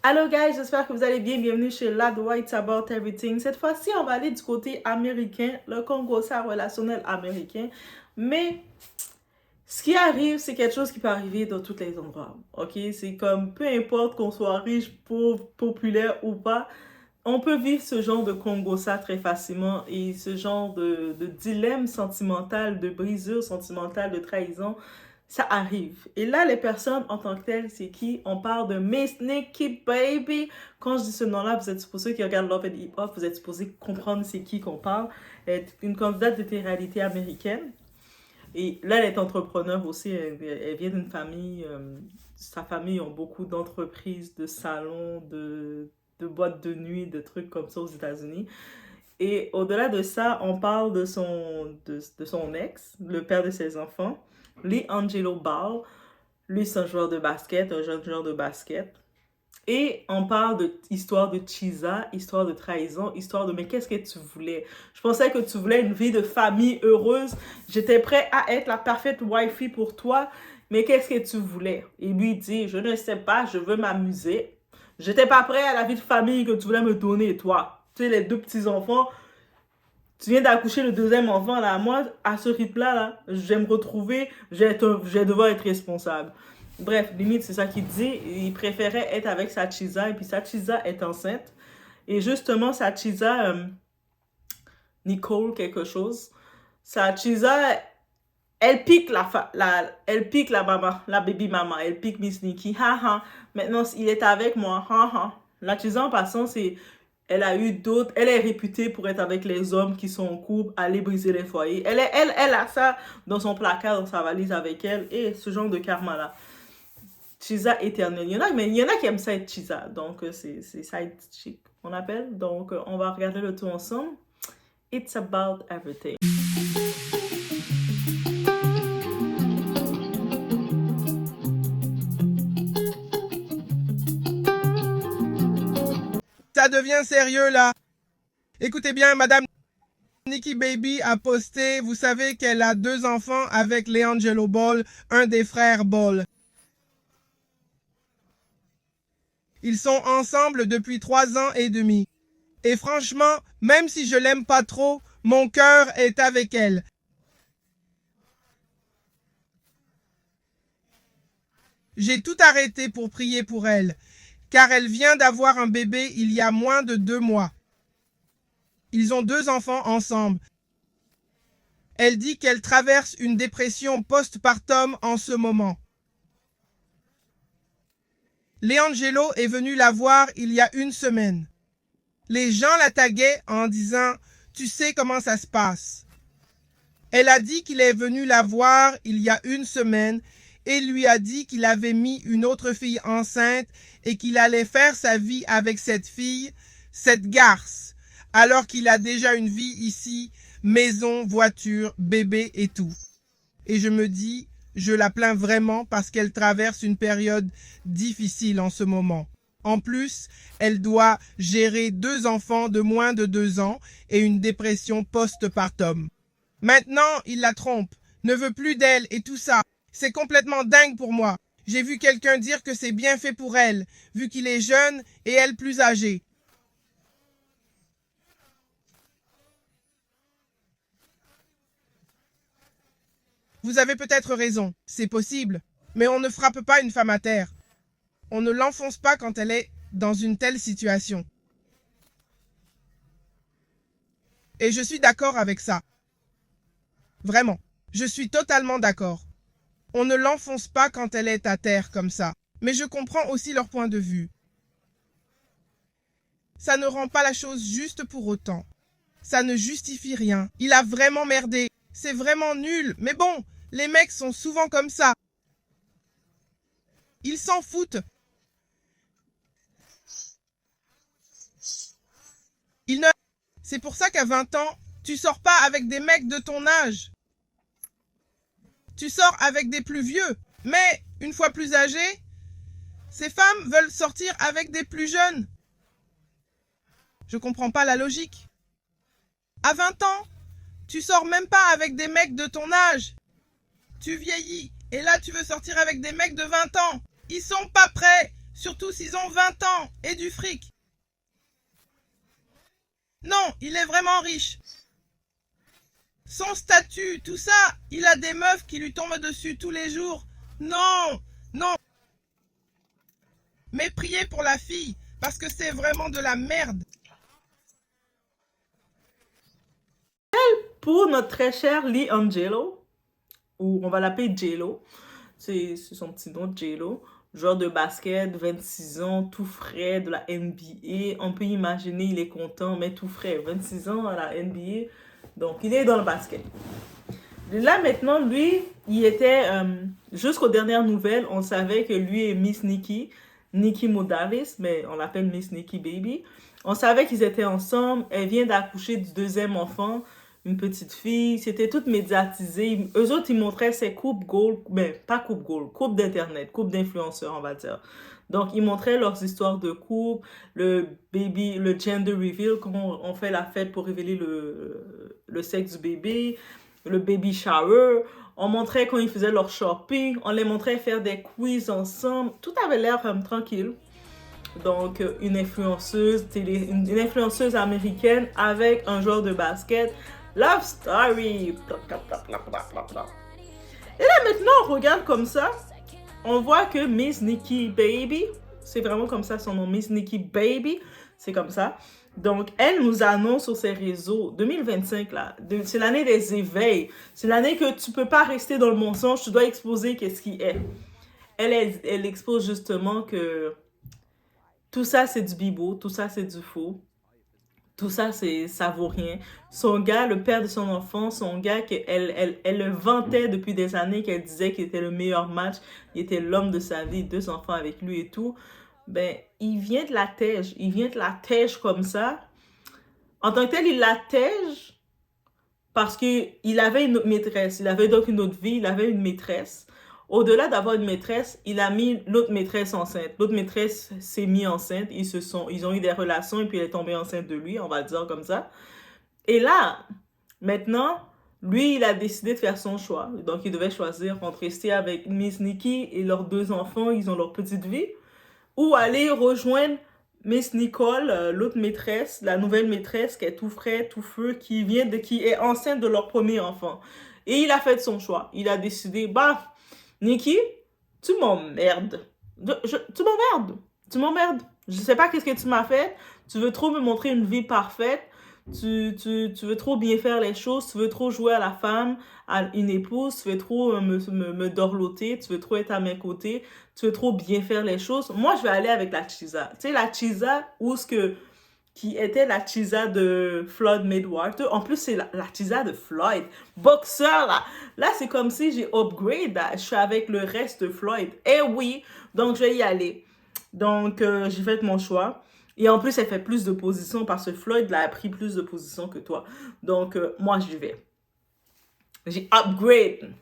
Hello guys, j'espère que vous allez bien. Bienvenue chez Lad White About Everything. Cette fois-ci, on va aller du côté américain, le Congo, ça relationnel américain. Mais ce qui arrive, c'est quelque chose qui peut arriver dans tous les endroits. Ok, c'est comme peu importe qu'on soit riche, pauvre, populaire ou pas, on peut vivre ce genre de Congo ça très facilement et ce genre de dilemme sentimental, de brisure sentimentale, de trahison, ça arrive. Et là, les personnes en tant que telles, c'est qui? On parle de Miss Nikki Baby. Quand je dis ce nom-là, vous êtes supposé qui regardent Love and Hip Hop, vous êtes supposé comprendre c'est qui qu'on parle. Elle est une candidate de télé-réalité américaine. Et là, elle est entrepreneur aussi. Elle vient d'une famille. Sa famille ont beaucoup d'entreprises, de salons, de boîtes de nuit, de trucs comme ça aux États-Unis. Et au-delà de ça, on parle de son ex, le père de ses enfants, Lee Angelo Ball. Lui, c'est un joueur de basket, un jeune joueur de basket. Et on parle de histoire de Chisa, histoire de trahison, histoire de mais qu'est-ce que tu voulais? Je pensais que tu voulais une vie de famille heureuse. J'étais prêt à être la parfaite wifey pour toi, mais qu'est-ce que tu voulais? Et lui dit, je ne sais pas, je veux m'amuser. J'étais pas prêt à la vie de famille que tu voulais me donner, toi. Tu sais, les deux petits-enfants, tu viens d'accoucher le deuxième enfant, là. Moi, à ce rythme-là, là, je vais me retrouver, je vais devoir être responsable. Bref, limite, c'est ça qu'il dit. Il préférait être avec Sachiza, et puis Sachiza est enceinte. Et justement, Sachiza, Nicole quelque chose, Sachiza, elle pique la maman, la baby maman, elle pique Miss Nikki. Ha ha, maintenant il est avec moi. Ha ha. La Chiza en passant, c'est elle a eu d'autres. Elle est réputée pour être avec les hommes qui sont en couple, aller briser les foyers. Elle a ça dans son placard, dans sa valise avec elle. Et ce genre de karma-là. Chisa éternel. Mais il y en a qui aiment ça être Chisa. Donc, c'est side chick, on appelle. Donc, on va regarder le tout ensemble. It's about everything. Ça devient sérieux là. Écoutez bien, Madame Nikki Baby a posté, vous savez qu'elle a 2 enfants avec LeAngelo Ball, un des frères Ball. Ils sont ensemble depuis 3 ans et demi. Et franchement, même si je l'aime pas trop, mon cœur est avec elle. J'ai tout arrêté pour prier pour elle, car elle vient d'avoir un bébé il y a moins de 2 mois. Ils ont 2 enfants ensemble. Elle dit qu'elle traverse une dépression postpartum en ce moment. LeAngelo est venu la voir il y a 1 semaine. Les gens la taguaient en disant « Tu sais comment ça se passe ». Elle a dit qu'il est venu la voir il y a 1 semaine et lui a dit qu'il avait mis une autre fille enceinte et qu'il allait faire sa vie avec cette fille, cette garce, alors qu'il a déjà une vie ici, maison, voiture, bébé et tout. Et je me dis, je la plains vraiment parce qu'elle traverse une période difficile en ce moment. En plus, elle doit gérer 2 enfants de moins de 2 ans et une dépression postpartum. Maintenant, il la trompe, ne veut plus d'elle et tout ça. C'est complètement dingue pour moi. J'ai vu quelqu'un dire que c'est bien fait pour elle, vu qu'il est jeune et elle plus âgée. Vous avez peut-être raison, c'est possible, mais on ne frappe pas une femme à terre. On ne l'enfonce pas quand elle est dans une telle situation. Et je suis d'accord avec ça. Vraiment, je suis totalement d'accord. On ne l'enfonce pas quand elle est à terre comme ça. Mais je comprends aussi leur point de vue. Ça ne rend pas la chose juste pour autant. Ça ne justifie rien. Il a vraiment merdé. C'est vraiment nul. Mais bon, les mecs sont souvent comme ça. Ils s'en foutent. C'est pour ça qu'à 20 ans, tu sors pas avec des mecs de ton âge. Tu sors avec des plus vieux. Mais, une fois plus âgés, ces femmes veulent sortir avec des plus jeunes. Je comprends pas la logique. À 20 ans, tu sors même pas avec des mecs de ton âge. Tu vieillis. Et là, tu veux sortir avec des mecs de 20 ans. Ils sont pas prêts. surtout s'ils ont 20 ans et du fric. Non, il est vraiment riche. Son statut, tout ça, il a des meufs qui lui tombent dessus tous les jours. Non, non. Mais priez pour la fille, parce que c'est vraiment de la merde. Pour notre très cher Lee Angelo, ou on va l'appeler J-Lo, c'est son petit nom, J-Lo, joueur de basket, 26 ans, tout frais, de la NBA. On peut imaginer, il est content, mais tout frais, 26 ans à la NBA, donc il est dans le basket. Là maintenant, lui, il était, jusqu'aux dernières nouvelles, on savait que lui et Miss Nikki Modalis, mais on l'appelle Miss Nikki Baby, on savait qu'ils étaient ensemble. Elle vient d'accoucher du deuxième enfant, une petite fille. C'était tout médiatisé. Eux autres, ils montraient ces coupes gold, mais pas coupes gold, coupes d'internet, coupes d'influenceurs, on va dire. Donc, ils montraient leurs histoires de couple, le baby, le gender reveal, comment on fait la fête pour révéler le sexe du bébé, le baby shower. On montrait quand ils faisaient leur shopping. On les montrait faire des quiz ensemble. Tout avait l'air tranquille. Donc, une influenceuse une influenceuse américaine avec un joueur de basket. Love story. Et là, maintenant, on regarde comme ça. On voit que Miss Nikki Baby, c'est vraiment comme ça son nom, Miss Nikki Baby, c'est comme ça. Donc, elle nous annonce sur ses réseaux, 2025, là, c'est l'année des éveils. C'est l'année que tu peux pas rester dans le mensonge, tu dois exposer qu'est-ce qui est. Elle expose justement que tout ça, c'est du bibeau, tout ça, c'est du faux. Tout ça, ça vaut rien. Son gars, le père de son enfant, son gars, elle le vantait depuis des années, qu'elle disait qu'il était le meilleur match, il était l'homme de sa vie, 2 enfants avec lui et tout. Ben, il vient de la tège. Il vient de la tège comme ça. En tant que tel, il la tège parce qu'il avait une autre maîtresse. Il avait donc une autre vie, il avait une maîtresse. Au-delà d'avoir une maîtresse, il a mis l'autre maîtresse enceinte. L'autre maîtresse s'est mise enceinte. Ils ont eu des relations et puis elle est tombée enceinte de lui, on va le dire comme ça. Et là, maintenant, lui, il a décidé de faire son choix. Donc, il devait choisir entre rester avec Miss Nikki et leurs 2 enfants, ils ont leur petite vie, ou aller rejoindre Miss Nicole, l'autre maîtresse, la nouvelle maîtresse qui est tout frais, tout feu, qui est enceinte de leur premier enfant. Et il a fait son choix. Il a décidé, bah, Nikki, tu m'emmerdes. Tu m'emmerdes. Tu m'emmerdes. Je sais pas qu'est-ce que tu m'as fait. Tu veux trop me montrer une vie parfaite. Tu veux trop bien faire les choses. Tu veux trop jouer à la femme, à une épouse. Tu veux trop me dorloter. Tu veux trop être à mes côtés. Tu veux trop bien faire les choses. Moi, je vais aller avec la Chisa. Tu sais, la Chisa, qui était la Chisa de Floyd Mayweather. En plus, c'est la Chisa de Floyd. Boxeur, là. Là, c'est comme si j'ai upgrade. Là. Je suis avec le reste de Floyd. Eh oui, donc je vais y aller. Donc, j'ai fait mon choix. Et en plus, elle fait plus de positions parce que Floyd là, a pris plus de positions que toi. Donc, moi, j'y vais. J'ai upgrade.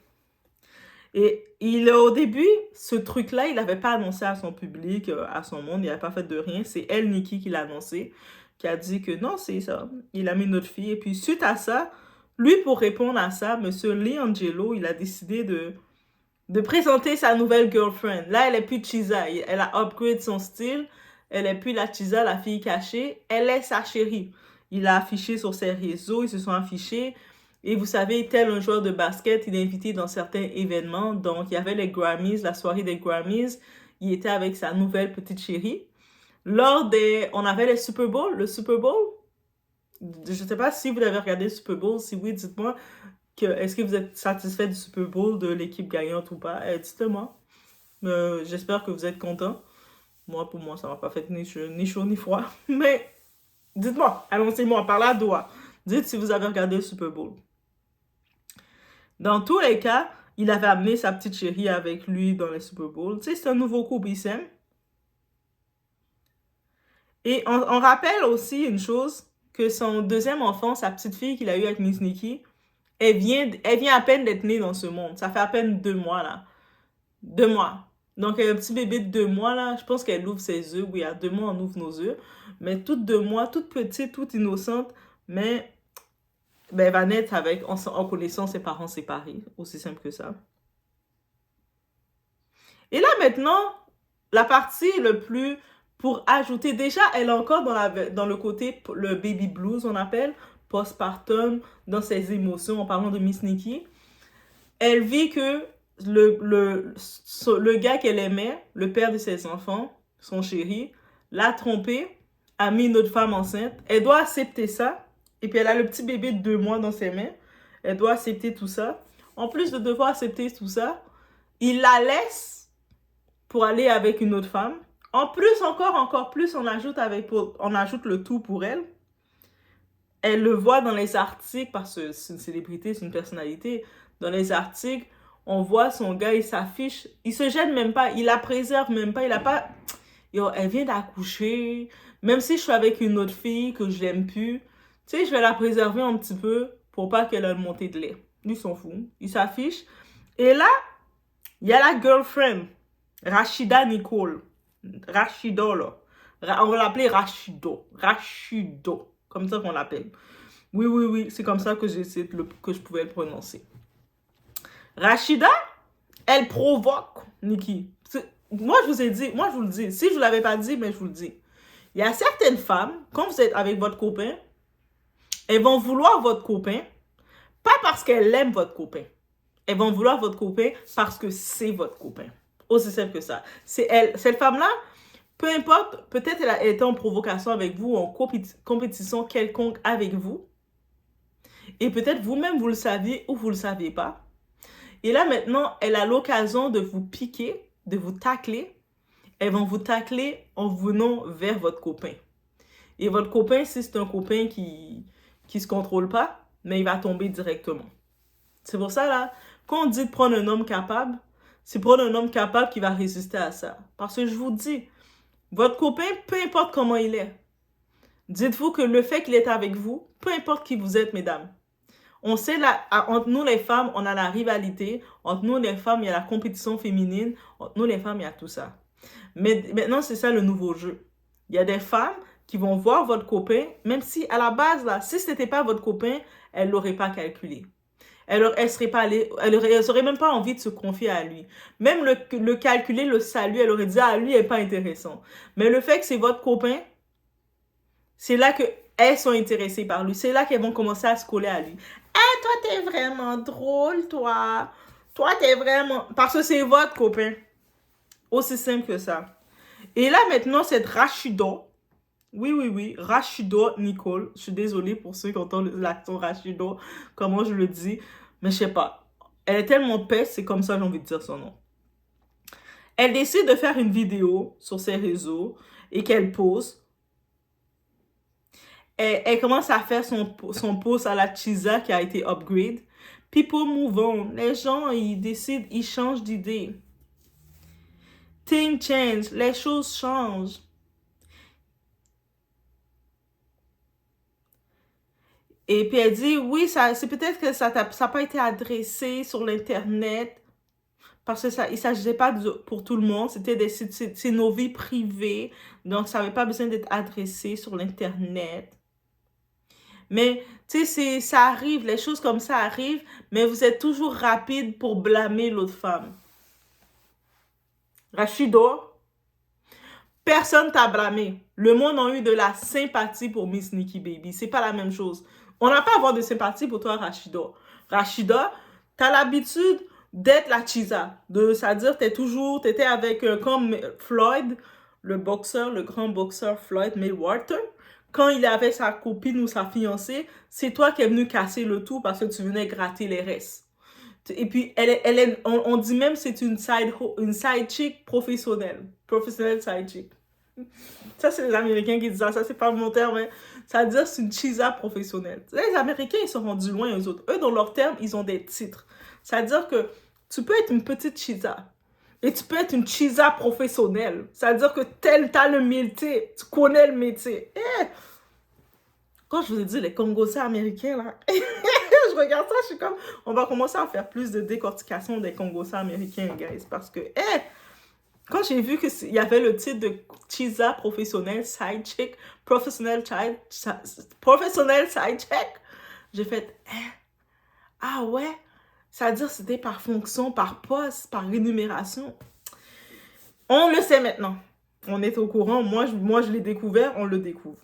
Et au début, ce truc-là, il n'avait pas annoncé à son public, à son monde, il n'avait pas fait de rien. C'est elle, Nikki, qui l'a annoncé, qui a dit que non, c'est ça. Il a mis notre fille. Et puis, suite à ça, lui, pour répondre à ça, M. Lee Angelo, il a décidé de présenter sa nouvelle girlfriend. Là, elle est plus Chisa. Elle a upgrade son style. Elle est plus la Chisa, la fille cachée. Elle est sa chérie. Il a affiché sur ses réseaux, ils se sont affichés. Et vous savez, tel un joueur de basket, il est invité dans certains événements. Donc, il y avait les Grammys, la soirée des Grammys. Il était avec sa nouvelle petite chérie. On avait les Super Bowl, le Super Bowl. Je ne sais pas si vous avez regardé le Super Bowl. Si oui, dites-moi, est-ce que vous êtes satisfait du Super Bowl, de l'équipe gagnante ou pas? Dites-le-moi. J'espère que vous êtes content. Moi, pour moi, ça m'a pas fait ni chaud ni froid. Mais dites-moi, annoncez-moi par la doigt. Dites si vous avez regardé le Super Bowl. Dans tous les cas, il avait amené sa petite chérie avec lui dans les Super Bowl. Tu sais, c'est un nouveau couple, ils s'aiment. Et on rappelle aussi une chose, que son deuxième enfant, sa petite fille qu'il a eue avec Miss Nikki, elle vient à peine d'être née dans ce monde. Ça fait à peine 2 mois, là. 2 mois. Donc, un petit bébé de 2 mois, là, je pense qu'elle ouvre ses œufs. Oui, à 2 mois, on ouvre nos œufs. Mais toute 2 mois, toute petite, toute innocente, mais ben, elle va naître en connaissant ses parents séparés. Aussi simple que ça. Et là, maintenant, la partie le plus pour ajouter, déjà, elle est encore dans le côté, le baby blues, on appelle, postpartum, dans ses émotions, en parlant de Miss Nikki. Elle vit que le gars qu'elle aimait, le père de ses enfants, son chéri, l'a trompé, a mis une autre femme enceinte. Elle doit accepter ça. Et puis elle a le petit bébé de 2 mois dans ses mains. Elle doit accepter tout ça. En plus de devoir accepter tout ça, il la laisse pour aller avec une autre femme. En plus, encore plus, on ajoute le tout pour elle. Elle le voit dans les articles, parce que c'est une célébrité, c'est une personnalité. Dans les articles, on voit son gars, il s'affiche, il se gêne même pas, il la préserve même pas, il a pas... Yo, elle vient d'accoucher, même si je suis avec une autre fille que je l'aime plus, tu sais, je vais la préserver un petit peu pour pas qu'elle ait une montée de lait. Lui, il s'en fout, il s'affiche. Et là, il y a la girlfriend, Rachida Nicole. Rachido, là. On va l'appeler Rachido. Rachido. Comme ça qu'on l'appelle. Oui, c'est comme ça que que je pouvais le prononcer. Rachida, elle provoque Nikki. Moi, je vous ai dit, moi, je vous le dis. Si je ne vous l'avais pas dit, mais je vous le dis. Il y a certaines femmes, quand vous êtes avec votre copain, elles vont vouloir votre copain, pas parce qu'elles aiment votre copain. Elles vont vouloir votre copain parce que c'est votre copain. Aussi simple que ça. C'est elle, cette femme-là, peu importe, peut-être elle a été en provocation avec vous, en compétition quelconque avec vous. Et peut-être vous-même, vous le saviez ou vous ne le saviez pas. Et là, maintenant, elle a l'occasion de vous piquer, de vous tacler. Elles vont vous tacler en venant vers votre copain. Et votre copain, si c'est un copain qui se contrôle pas, mais il va tomber directement. C'est pour ça, là, quand on dit de prendre un homme capable, c'est prendre un homme capable qui va résister à ça. Parce que je vous dis, votre copain, peu importe comment il est, dites-vous que le fait qu'il est avec vous, peu importe qui vous êtes, mesdames, on sait, là, entre nous les femmes, on a la rivalité, entre nous les femmes, il y a la compétition féminine, entre nous les femmes, il y a tout ça. Mais maintenant, c'est ça le nouveau jeu. Il y a des femmes qui vont voir votre copain, même si à la base, là, si ce n'était pas votre copain, elle ne l'aurait pas calculé. Elle n'aurait même pas envie de se confier à lui. Même le calculer, le salut, elle aurait dit, ah, lui, il n'est pas intéressant. Mais le fait que c'est votre copain, c'est là qu'elles sont intéressées par lui. C'est là qu'elles vont commencer à se coller à lui. Hey, toi, t'es vraiment drôle, toi. Toi, t'es vraiment... Parce que c'est votre copain. Aussi simple que ça. Et là, maintenant, cette Rachido. Oui, Rachido Nicole. Je suis désolée pour ceux qui entendent l'accent Rachido, comment je le dis. Mais je sais pas. Elle est tellement peste, c'est comme ça j'ai envie de dire son nom. Elle décide de faire une vidéo sur ses réseaux et qu'elle pose. Elle commence à faire son post à la Chisa qui a été upgrade. People move on. Les gens, ils décident, ils changent d'idée. Things change. Les choses changent. Et puis elle dit, oui, c'est peut-être que ça n'a pas été adressé sur l'Internet. Parce que il ne s'agissait pas pour tout le monde. C'est nos vies privées. Donc, ça n'avait pas besoin d'être adressé sur l'Internet. Mais, tu sais, ça arrive, les choses comme ça arrivent, mais vous êtes toujours rapide pour blâmer l'autre femme. Rachido, personne t'a blâmé. Le monde a eu de la sympathie pour Miss Nikki Baby. C'est pas la même chose. On n'a pas à avoir de sympathie pour toi, Rachido. Rachida, t'as l'habitude d'être la Chisa. C'est-à-dire, t'étais avec, comme Floyd, le boxeur, le grand boxeur Floyd Mayweather. Quand il avait sa copine ou sa fiancée, c'est toi qui es venu casser le tout parce que tu venais gratter les restes. Et puis, on dit même que c'est une side chick professionnelle. Professionnelle side chick. Ça, c'est les Américains qui disent ça. Ça, c'est pas mon terme, mais ça veut dire que c'est une chisa professionnelle. Les Américains, ils sont rendus loin, eux autres. Eux, dans leurs termes, ils ont des titres. Ça veut dire que tu peux être une petite chisa. Et tu peux être une chisa professionnelle. Ça veut dire que t'as le métier. Tu connais le métier. Quand je vous ai dit les Congolais américains, là, je regarde ça, je suis comme, on va commencer à faire plus de décortication des Congolais américains, guys. Parce que, quand j'ai vu qu'il y avait le titre de Chisa professionnel side chick, professionnel side chick, j'ai fait, ah ouais? Ça veut dire que c'était par fonction, par poste, par rémunération. On le sait maintenant. On est au courant. Moi, je l'ai découvert, on le découvre.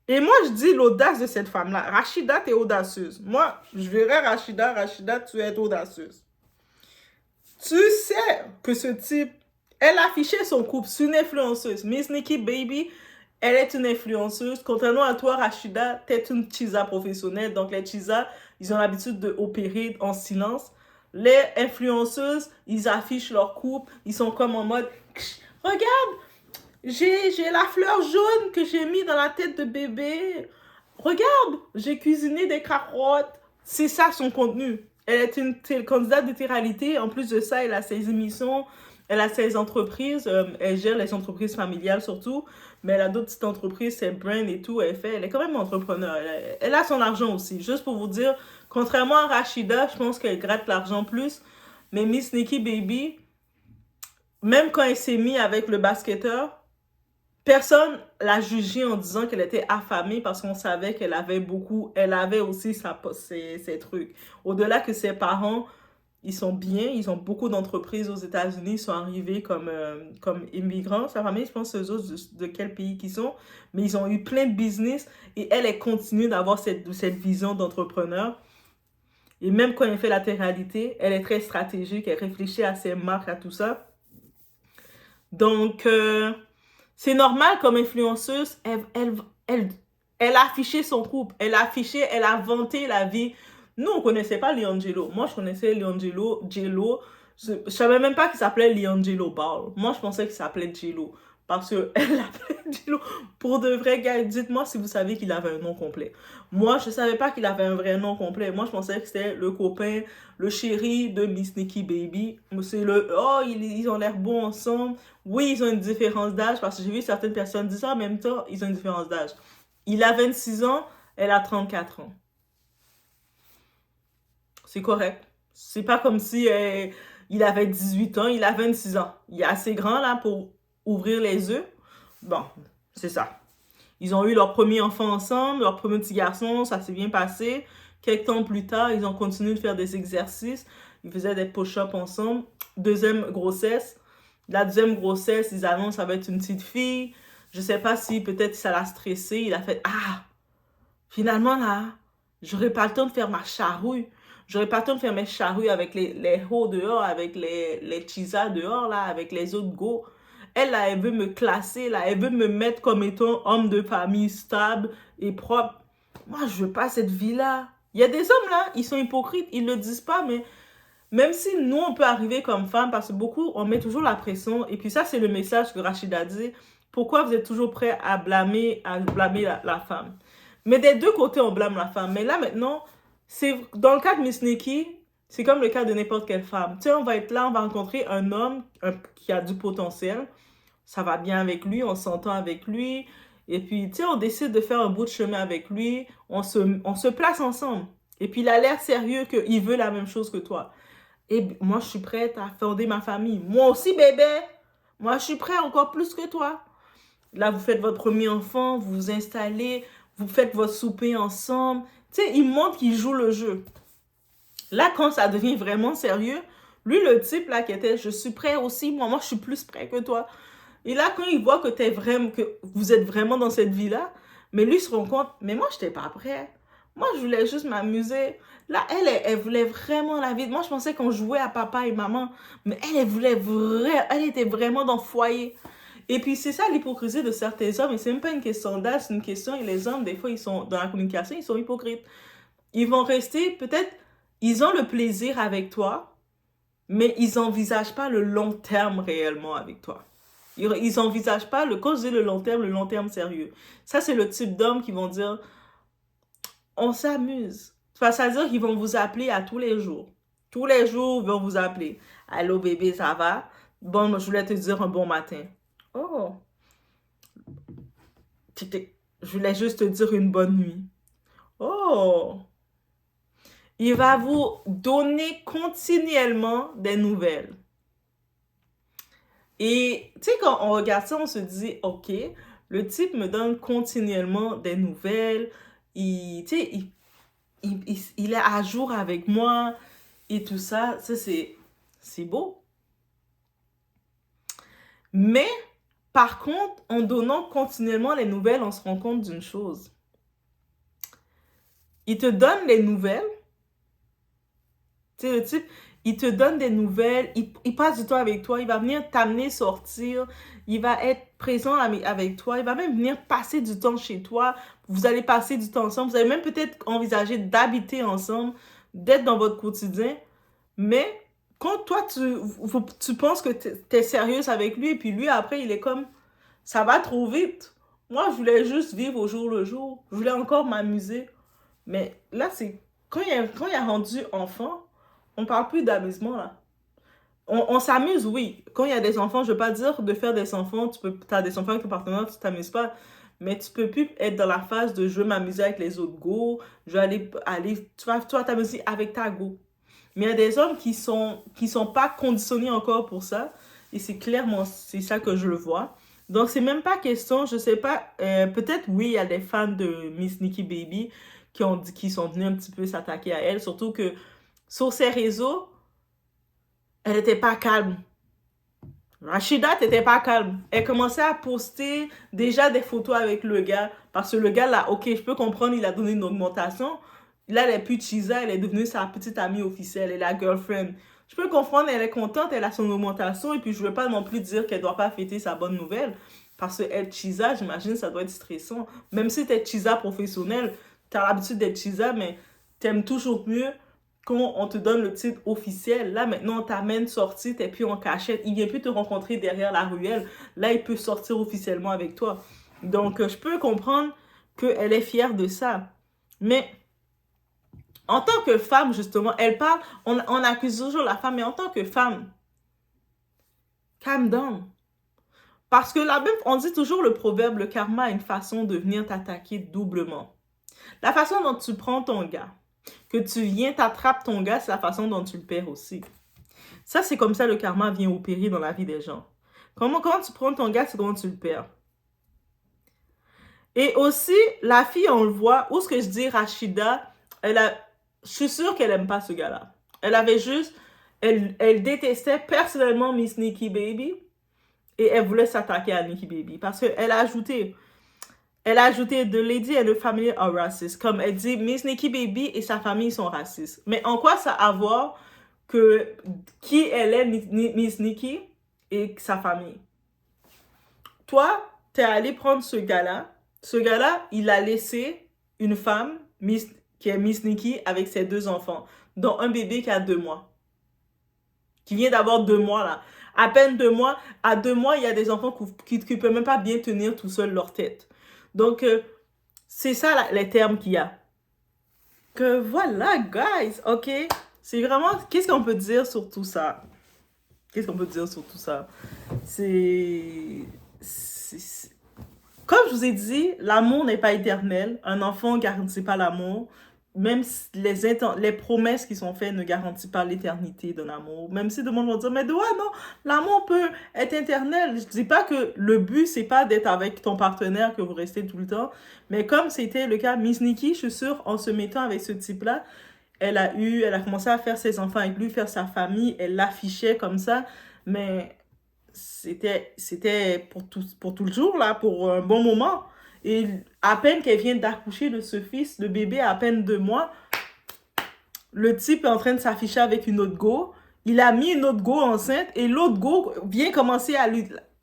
Et moi, je dis l'audace de cette femme-là. Rachida, t'es audacieuse. Moi, je verrais Rachida, tu es audacieuse. Tu sais que ce type, elle affichait son couple, c'est une influenceuse. Miss Nikki Baby, elle est une influenceuse. Contrairement à toi, Rachida, t'es une chisa professionnelle. Donc, les chisas, ils ont l'habitude d'opérer en silence. Les influenceuses, ils affichent leur couple. Ils sont comme en mode, regarde, j'ai la fleur jaune que j'ai mis dans la tête de bébé. Regarde, j'ai cuisiné des carottes. C'est ça son contenu. Elle est une candidate de télé-réalité. En plus de ça, elle a ses émissions, elle a ses entreprises. Elle gère les entreprises familiales surtout. Mais elle a d'autres petites entreprises, ses brands et tout. Elle est quand même entrepreneur. Elle a son argent aussi. Juste pour vous dire, contrairement à Rachida, je pense qu'elle gratte l'argent plus. Mais Miss Nikki Baby, même quand elle s'est mise avec le basketteur, personne l'a jugée en disant qu'elle était affamée parce qu'on savait qu'elle avait beaucoup, elle avait aussi ses trucs. Au-delà que ses parents, ils sont bien, ils ont beaucoup d'entreprises aux États-Unis, ils sont arrivés comme immigrants. Sa famille, je pense, c'est eux autres de quel pays qu'ils sont, mais ils ont eu plein de business et elle continue d'avoir cette vision d'entrepreneur. Et même quand elle fait la télé-réalité, elle est très stratégique, elle réfléchit à ses marques, à tout ça. Donc, c'est normal comme influenceuse, elle a affiché son couple, elle a vanté la vie. Nous, on ne connaissait pas Liangelo. Moi, je connaissais Liangelo, Jello. Je ne savais même pas qu'il s'appelait Liangelo Ball. Moi, je pensais qu'il s'appelait Jello. Parce qu'elle l'appelait Jello. Pour de vrais gars, dites-moi si vous savez qu'il avait un nom complet. Moi, je ne savais pas qu'il avait un vrai nom complet. Moi, je pensais que c'était le copain, le chéri de Miss Nikki Baby. C'est oh, ils ont l'air bons ensemble. Oui, ils ont une différence d'âge parce que j'ai vu certaines personnes dire ça en même temps, ils ont une différence d'âge. Il a 26 ans, elle a 34 ans. C'est correct. C'est pas comme si il avait 18 ans, il a 26 ans. Il est assez grand là pour ouvrir les yeux. Bon, c'est ça. Ils ont eu leur premier enfant ensemble, leur premier petit garçon, ça s'est bien passé. Quelques temps plus tard, ils ont continué de faire des exercices. Ils faisaient des push-ups ensemble. Deuxième grossesse. La deuxième grossesse, ils annoncent que ça va être une petite fille. Je sais pas si peut-être ça l'a stressé. Il a fait, ah, finalement là, j'aurais pas le temps de faire ma charrue. J'aurais pas le temps de faire mes charrues avec les hauts dehors, avec les chisas dehors, là, avec les autres go. Elle, là, elle veut me classer, là, elle veut me mettre comme étant homme de famille stable et propre. Moi, je veux pas cette vie-là. Il y a des hommes, là, ils sont hypocrites, ils le disent pas, mais même si nous, on peut arriver comme femme, parce que beaucoup, on met toujours la pression, et puis ça, c'est le message que Rachida dit. Pourquoi vous êtes toujours prêt à blâmer la femme? Mais des deux côtés, on blâme la femme. Mais là, maintenant, c'est dans le cas de Miss Nikki, c'est comme le cas de n'importe quelle femme. Tu sais, on va être là, on va rencontrer un homme qui a du potentiel. Ça va bien avec lui, on s'entend avec lui. Et puis, tu sais, on décide de faire un bout de chemin avec lui. On se place ensemble. Et puis, il a l'air sérieux qu'il veut la même chose que toi. Et moi, je suis prête à fonder ma famille. Moi aussi, bébé. Moi, je suis prête encore plus que toi. Là, vous faites votre premier enfant, vous vous installez, vous faites votre souper ensemble. Tu sais, il montre qu'il joue le jeu. Là, quand ça devient vraiment sérieux, lui, le type là qui était, je suis prêt aussi, moi, je suis plus prêt que toi. Et là, quand il voit que vous êtes vraiment dans cette vie-là, mais lui il se rend compte, mais moi, je n'étais pas prêt. Moi, je voulais juste m'amuser. Là, elle voulait vraiment la vie. Moi, je pensais qu'on jouait à papa et maman, mais elle était vraiment dans le foyer. Et puis, c'est ça l'hypocrisie de certains hommes. Et c'est même pas une question d'âge, c'est une question. Et les hommes, des fois, ils sont dans la communication, ils sont hypocrites. Ils vont rester, peut-être, ils ont le plaisir avec toi, mais ils n'envisagent pas le long terme réellement avec toi. Ils n'envisagent pas, quand je dis le long terme sérieux. Ça, c'est le type d'hommes qui vont dire, on s'amuse. Enfin, ça veut dire qu'ils vont vous appeler à tous les jours. Tous les jours, ils vont vous appeler. Allô, bébé, ça va? Bon, je voulais te dire un bon matin. Oh, je voulais juste te dire une bonne nuit. Oh, il va vous donner continuellement des nouvelles. Et tu sais, quand on regarde ça, on se dit, ok, le type me donne continuellement des nouvelles. Tu sais, il est à jour avec moi et tout ça. Ça, c'est beau. Mais, par contre, en donnant continuellement les nouvelles, on se rend compte d'une chose. Il te donne les nouvelles. Tu sais, le type, il te donne des nouvelles, il passe du temps avec toi, il va venir t'amener sortir, il va être présent avec toi, il va même venir passer du temps chez toi, vous allez passer du temps ensemble, vous allez même peut-être envisager d'habiter ensemble, d'être dans votre quotidien, mais quand toi, tu penses que t'es sérieuse avec lui, et puis lui, après, il est comme, ça va trop vite. Moi, je voulais juste vivre au jour le jour, je voulais encore m'amuser. Mais là, c'est quand il a rendu enfant, on parle plus d'amusement, là. On s'amuse, oui. Quand il y a des enfants, je veux pas dire de faire des enfants, t'as des enfants avec ton partenaire, tu t'amuses pas. Mais tu peux plus être dans la phase de je veux m'amuser avec les autres go, je vais tu vas t'amuser avec ta go. Mais il y a des hommes qui sont pas conditionnés encore pour ça. Et c'est clairement, c'est ça que je le vois. Donc, c'est même pas question, je sais pas, peut-être oui, il y a des fans de Miss Nikki Baby qui sont venus un petit peu s'attaquer à elle, surtout que sur ses réseaux, elle n'était pas calme. Rachida n'était pas calme. Elle commençait à poster déjà des photos avec le gars, parce que le gars, là, ok, je peux comprendre, il a donné une augmentation. Là, elle n'est plus Chisa, elle est devenue sa petite amie officielle, elle est la girlfriend. Je peux comprendre, elle est contente, elle a son augmentation, et puis je ne veux pas non plus dire qu'elle ne doit pas fêter sa bonne nouvelle, parce qu'elle Chisa, j'imagine, ça doit être stressant. Même si tu es Chisa professionnel, tu as l'habitude d'être Chisa, mais tu aimes toujours mieux quand on te donne le titre officiel. Là, maintenant, on t'amène sortir, t'es plus en cachette. Il vient plus te rencontrer derrière la ruelle. Là, il peut sortir officiellement avec toi. Donc, je peux comprendre qu'elle est fière de ça. Mais en tant que femme, justement, elle parle, on accuse toujours la femme, mais en tant que femme, calm down. Parce que là, même, on dit toujours le proverbe, le karma a une façon de venir t'attaquer doublement. La façon dont tu prends ton gars, que tu viens, t'attrapes ton gars, c'est la façon dont tu le perds aussi. Ça, c'est comme ça le karma vient opérer dans la vie des gens. Comment tu prends ton gars, c'est comment tu le perds. Et aussi, la fille, on le voit, où ce que je dis, Rachida, je suis sûre qu'elle aime pas ce gars-là. Elle avait juste, elle détestait personnellement Miss Nikki Baby et elle voulait s'attaquer à Nikki Baby parce qu'elle a ajouté, The lady and the family are racist. Comme elle dit, Miss Nikki Baby et sa famille sont racistes. Mais en quoi ça a à voir que qui elle est, Miss Nikki, et sa famille? Toi, t'es allé prendre ce gars-là. Ce gars-là, il a laissé une femme, qui est Miss Nikki, avec ses 2 enfants, dont un bébé qui a 2 mois. Qui vient d'avoir 2 mois, là. À peine 2 mois. À 2 mois, il y a des enfants qui ne peuvent même pas bien tenir tout seul leur tête. Donc, c'est ça les termes qu'il y a. Que voilà, guys, ok? C'est vraiment... Qu'est-ce qu'on peut dire sur tout ça? Qu'est-ce qu'on peut dire sur tout ça? Comme je vous ai dit, l'amour n'est pas éternel. Un enfant ne garantit pas l'amour. Même si les promesses qui sont faites ne garantissent pas l'éternité d'un amour. Même si tout le monde va dire, mais ouais, non, l'amour peut être éternel. Je ne dis pas que le but, c'est pas d'être avec ton partenaire que vous restez tout le temps. Mais comme c'était le cas, Miss Nikki, je suis sûre, en se mettant avec ce type-là, elle a commencé à faire ses enfants avec lui, faire sa famille, elle l'affichait comme ça. Mais c'était pour tout le jour, là, pour un bon moment. Et à peine qu'elle vient d'accoucher de ce fils, le bébé a à peine 2 mois, le type est en train de s'afficher avec une autre go. Il a mis une autre go enceinte et l'autre go vient commencer à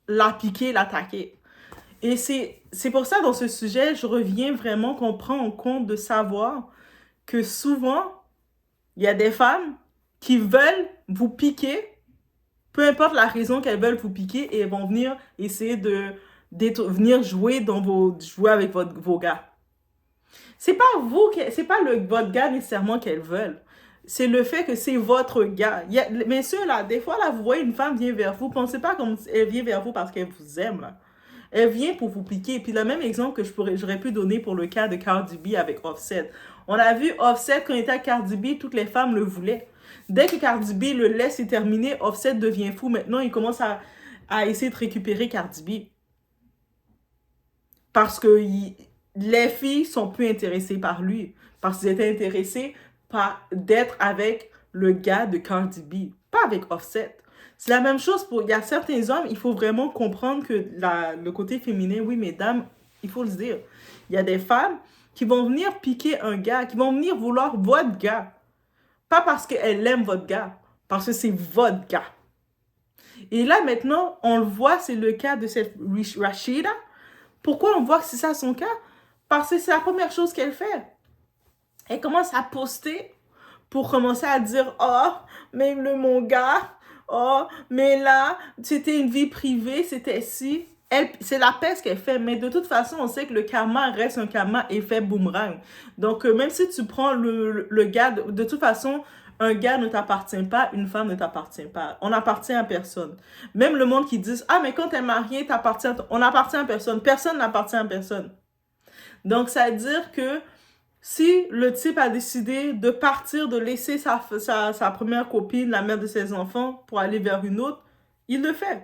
la piquer, l'attaquer. Et c'est pour ça, dans ce sujet, je reviens vraiment qu'on prend en compte de savoir que souvent, il y a des femmes qui veulent vous piquer, peu importe la raison qu'elles veulent vous piquer, et elles vont venir essayer venir jouer avec vos gars. C'est pas votre gars nécessairement qu'elles veulent. C'est le fait que c'est votre gars. Messieurs, là, des fois, là, vous voyez une femme vient vers vous, pensez pas comme elle vient vers vous parce qu'elle vous aime, là. Elle vient pour vous piquer. Puis le même exemple que j'aurais pu donner pour le cas de Cardi B avec Offset. On a vu Offset, quand il était à Cardi B, toutes les femmes le voulaient. Dès que Cardi B le laisse terminer, Offset devient fou. Maintenant, il commence à essayer de récupérer Cardi B. Parce que les filles sont plus intéressées par lui. Parce qu'ils étaient intéressés par d'être avec le gars de Cardi B. Pas avec Offset. C'est la même chose pour... Il y a certains hommes, il faut vraiment comprendre que le côté féminin, oui, mesdames, il faut le dire. Il y a des femmes qui vont venir piquer un gars, qui vont venir vouloir votre gars. Pas parce qu'elles aiment votre gars, parce que c'est votre gars. Et là, maintenant, on le voit, c'est le cas de cette Rashida. Pourquoi on voit que c'est ça son cas? Parce que c'est la première chose qu'elle fait. Elle commence à poster pour commencer à dire « Oh, mais mon gars, oh, mais là, c'était une vie privée, c'était si... » C'est la peste qu'elle fait, mais de toute façon, on sait que le karma reste un karma effet boomerang. Donc, même si tu prends le gars, de toute façon, un gars ne t'appartient pas, une femme ne t'appartient pas. On n'appartient à personne. Même le monde qui dit « Ah, mais quand t'es marié, t'appartiens... » On n'appartient à personne. Personne n'appartient à personne. Donc, ça veut dire que si le type a décidé de partir, de laisser sa première copine, la mère de ses enfants, pour aller vers une autre, il le fait.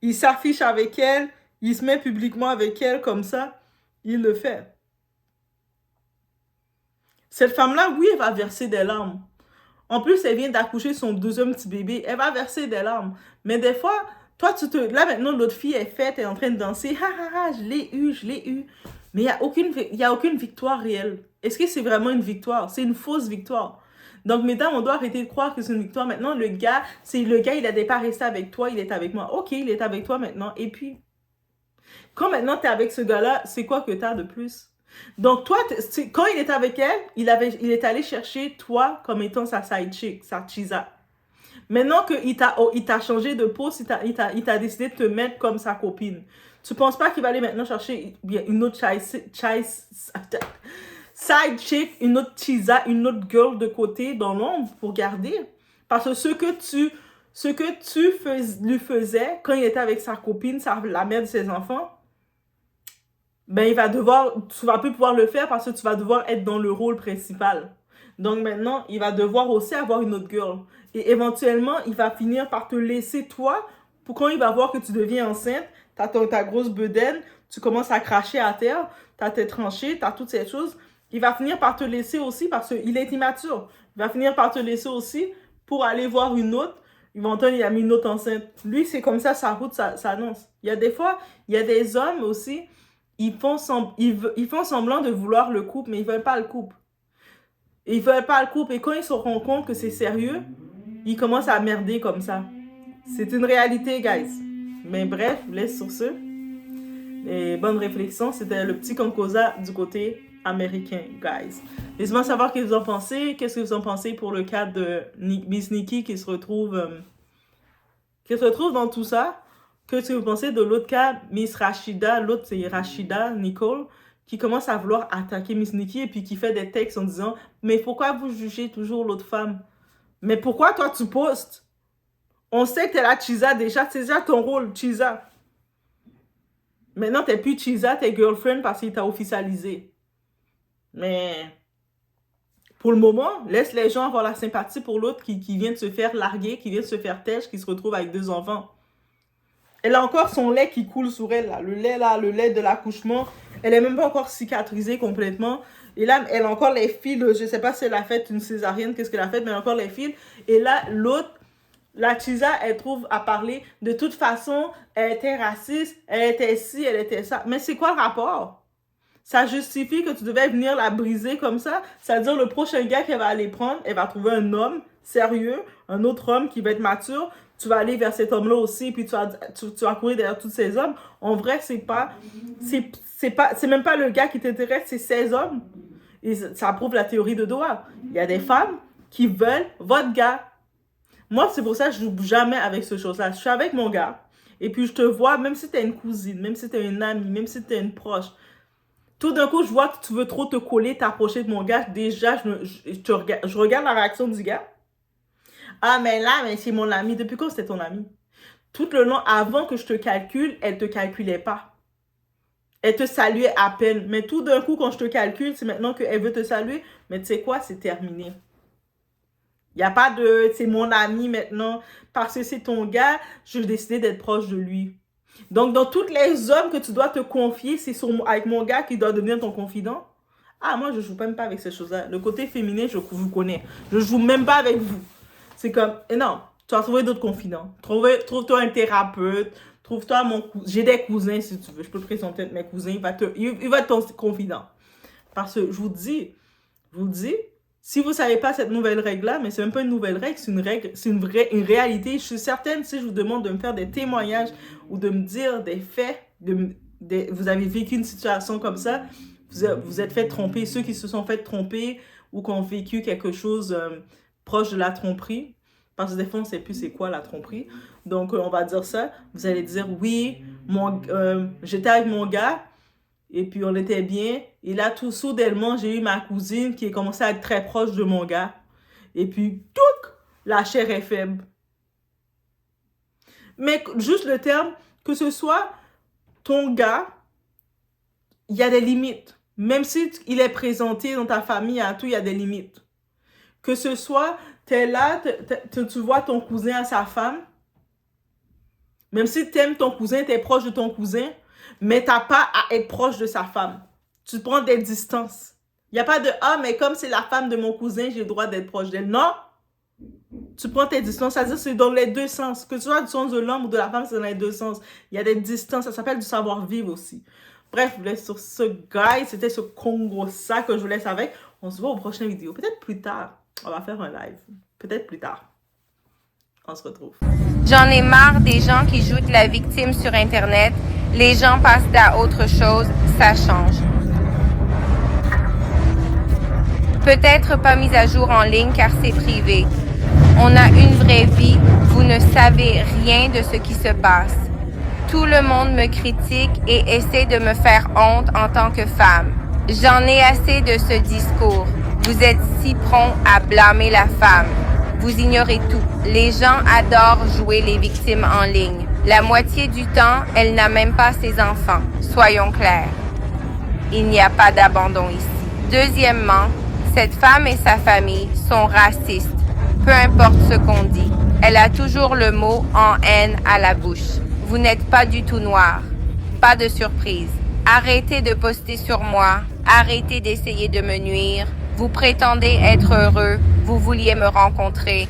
Il s'affiche avec elle, il se met publiquement avec elle comme ça, il le fait. Cette femme-là, oui, elle va verser des larmes. En plus, elle vient d'accoucher son deuxième petit bébé, elle va verser des larmes. Mais des fois, toi, là maintenant, l'autre fille est faite, elle est en train de danser, ha ha ha, je l'ai eu. Mais il n'y a aucune victoire réelle. Est-ce que c'est vraiment une victoire? C'est une fausse victoire. Donc, mesdames, on doit arrêter de croire que c'est une victoire. Maintenant, le gars, il n'est pas resté avec toi, il est avec moi. Ok, il est avec toi maintenant. Et puis, quand maintenant tu es avec ce gars-là, c'est quoi que tu as de plus? Donc, toi, quand il est avec elle, il est allé chercher toi comme étant sa side chick, sa chisa. Maintenant qu'il t'a changé de poste, il t'a décidé de te mettre comme sa copine. Tu penses pas qu'il va aller maintenant chercher une autre side chick, une autre chisa, une autre girl de côté dans l'ombre pour garder? Parce que ce que tu lui faisais quand il était avec sa copine, la mère de ses enfants, ben tu vas plus pouvoir le faire parce que tu vas devoir être dans le rôle principal. Donc maintenant, il va devoir aussi avoir une autre girl. Et éventuellement, il va finir par te laisser toi, pour quand il va voir que tu deviens enceinte, t'as ta grosse bedaine, tu commences à cracher à terre, t'as tes tranchées, t'as toutes ces choses. Il va finir par te laisser aussi parce qu'il est immature. Il va finir par te laisser aussi pour aller voir une autre. Éventuellement, il a mis une autre enceinte. Lui, c'est comme ça, sa route s'annonce. Il y a des fois, il y a des hommes aussi, ils font semblant de vouloir le couple, mais ils veulent pas le couple. Ils veulent pas le couple. Et quand ils se rendent compte que c'est sérieux, ils commencent à merder comme ça. C'est une réalité, guys. Mais bref, laisse sur ce. Et bonne réflexion. C'était le petit Concosa du côté américain, guys. Laissez-moi savoir ce que vous en pensez. Qu'est-ce que vous en pensez pour le cas de Miss Nikki qui se retrouve dans tout ça? Qu'est-ce que vous pensez de l'autre cas, Miss Rashida? L'autre, c'est Rashida Nicole, qui commence à vouloir attaquer Miss Nikki et puis qui fait des textes en disant « Mais pourquoi vous jugez toujours l'autre femme? Mais pourquoi toi tu postes? On sait que t'es la chisa déjà, c'est déjà ton rôle, chisa. Maintenant, t'es plus chisa, t'es girlfriend parce qu'il t'a officialisé. Mais pour le moment, laisse les gens avoir la sympathie pour l'autre qui vient de se faire larguer, qui vient de se faire têche, qui se retrouve avec 2 enfants. Elle a encore son lait qui coule sur elle, là. Le lait de l'accouchement. Elle n'est même pas encore cicatrisée complètement. Et là, elle a encore les fils. Je ne sais pas si elle a fait une césarienne, qu'est-ce qu'elle a fait, mais elle a encore les fils. Et là, l'autre, la Chisa, elle trouve à parler. De toute façon, elle était raciste, elle était ci, elle était ça. Mais c'est quoi le rapport? Ça justifie que tu devais venir la briser comme ça? C'est-à-dire, le prochain gars qu'elle va aller prendre, elle va trouver un homme sérieux, un autre homme qui va être mature. Tu vas aller vers cet homme-là aussi, puis tu vas courir derrière tous ces hommes. En vrai, c'est même pas le gars qui t'intéresse, c'est ces hommes. Et ça prouve la théorie de Doha. Il y a des femmes qui veulent votre gars. Moi, c'est pour ça que je joue jamais avec ce chose-là. Je suis avec mon gars, et puis je te vois, même si t'es une cousine, même si t'es une amie, même si t'es une proche, tout d'un coup, je vois que tu veux trop te coller, t'approcher de mon gars. Déjà, je regarde la réaction du gars. Ah, mais là, c'est mon ami. Depuis quand c'était ton ami? Tout le long, avant que je te calcule, elle te calculait pas. Elle te saluait à peine. Mais tout d'un coup, quand je te calcule, c'est maintenant qu'elle veut te saluer. Mais tu sais quoi? C'est terminé. Il n'y a pas de « c'est mon ami maintenant ». Parce que c'est ton gars, je décidé d'être proche de lui. Donc, dans tous les hommes que tu dois te confier, c'est avec mon gars qui doit devenir ton confident. Ah, moi, je ne joue même pas avec ces choses-là. Le côté féminin, je vous connais. Je ne joue même pas avec vous. C'est comme, non, Tu vas trouver d'autres confidents. Trouve-toi un thérapeute. Trouve-toi j'ai des cousins, si tu veux. Je peux te présenter mes cousins. Il va être ton confident. Parce que je vous dis, si vous ne savez pas cette nouvelle règle-là, mais c'est même pas une nouvelle règle, c'est une règle, c'est une réalité. Je suis certaine, si je vous demande de me faire des témoignages ou de me dire des faits, vous avez vécu une situation comme ça, vous êtes fait tromper. Ceux qui se sont fait tromper ou qui ont vécu quelque chose proche de la tromperie, parce que des fois, on ne sait plus c'est quoi la tromperie. Donc, on va dire ça. Vous allez dire, oui, j'étais avec mon gars, et puis on était bien. Et là, tout soudainement, j'ai eu ma cousine qui a commencé à être très proche de mon gars. Et puis, touc, la chair est faible. Mais juste le terme, que ce soit ton gars, il y a des limites. Même si il est présenté dans ta famille, à tout, il y a des limites. Que ce soit, t'es là, tu vois ton cousin à sa femme. Même si t'aimes ton cousin, t'es proche de ton cousin, mais t'as pas à être proche de sa femme. Tu prends des distances. Il n'y a pas de « Ah, mais comme c'est la femme de mon cousin, j'ai le droit d'être proche d'elle. » Non! Tu prends tes distances, c'est-à-dire que c'est dans les deux sens. Que ce soit du sens de l'homme ou de la femme, c'est dans les deux sens. Il y a des distances, ça s'appelle du savoir-vivre aussi. Bref, je vous laisse sur ce guide. C'était ce Congo ça que je vous laisse avec. On se voit aux prochaines vidéos. Peut-être plus tard. On va faire un live. Peut-être plus tard. On se retrouve. J'en ai marre des gens qui jouent de la victime sur Internet. Les gens passent à autre chose. Ça change. Peut-être pas mise à jour en ligne car c'est privé. On a une vraie vie. Vous ne savez rien de ce qui se passe. Tout le monde me critique et essaie de me faire honte en tant que femme. J'en ai assez de ce discours. Vous êtes si prompt à blâmer la femme. Vous ignorez tout. Les gens adorent jouer les victimes en ligne. La moitié du temps, elle n'a même pas ses enfants. Soyons clairs. Il n'y a pas d'abandon ici. Deuxièmement, cette femme et sa famille sont racistes. Peu importe ce qu'on dit. Elle a toujours le mot en haine à la bouche. Vous n'êtes pas du tout noir. Pas de surprise. Arrêtez de poster sur moi. Arrêtez d'essayer de me nuire. Vous prétendez être heureux. Vous vouliez me rencontrer.